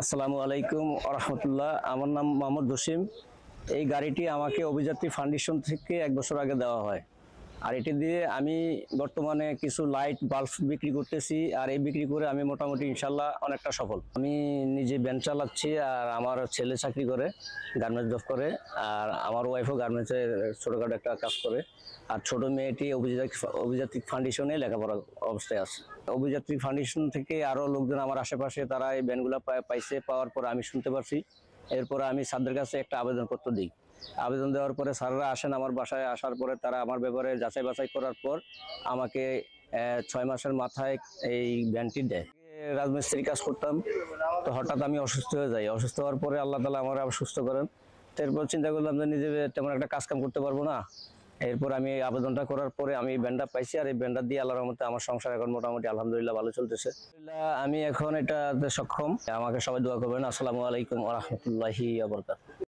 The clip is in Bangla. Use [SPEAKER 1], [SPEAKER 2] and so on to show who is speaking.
[SPEAKER 1] আসসালামু আলাইকুম রাহমাতুল্লাহ। আমার নাম মোহাম্মদ জসিম। এই গাড়িটি আমাকে অভিযাত্রী ফাউন্ডেশন থেকে 1 বছর আগে দেওয়া হয়। আর এটি দিয়ে আমি বর্তমানে কিছু লাইট বাল্ব বিক্রি করতেছি। আর এই বিক্রি করে আমি মোটামুটি ইনশাল্লাহ অনেকটা সফল। আমি নিজে ভ্যান চালাচ্ছি, আর আমার ছেলে চাকরি করে, গার্মেন্টস জব করে, আর আমার ওয়াইফও গার্মেন্টসের ছোটখাটো একটা কাজ করে। আর ছোট মেয়েটি অভিযাত্রী ফাউন্ডেশনে লেখাপড়া অবস্থায় আছে। অভিযাত্রী ফাউন্ডেশন থেকে আরো লোকজন আমার আশেপাশে তারা এই ভ্যানগুলো পাইছে। পাওয়ার পরে আমি শুনতে পারছি। এরপরে আমি স্যারদের কাছে একটা আবেদনপত্র দিই। আবেদন দেওয়ার পরে স্যাররা আসেন আমার বাসায়। আসার পরে তারা আমার ব্যাপারে যাচাই বাছাই করার পর আমাকে 6 মাসের মাথায় এই ভ্যানটি দেয়। রাজমিস্ত্রি কাজ করতাম, তো হঠাৎ আমি অসুস্থ হয়ে যাই। অসুস্থ হওয়ার পরে আল্লাহ তাআলা আমার আবার সুস্থ করেন। এরপর চিন্তা করলাম যে নিজে তেমন একটা কাজ কাম করতে পারবো না। এরপর আমি এই আবেদনটা করার পরে আমি এই ভ্যানটা পাইছি। আর এই ভ্যানটা দিয়ে আল্লাহর রহমতে আমার সংসার এখন মোটামুটি আলহামদুলিল্লাহ ভালো চলতেছে। আমি এখন এটাতে সক্ষম। আমাকে সবাই দোয়া করবেন। আসসালামু আলাইকুম ওয়া রাহমাতুল্লাহি ওয়া বারাকাতুহু।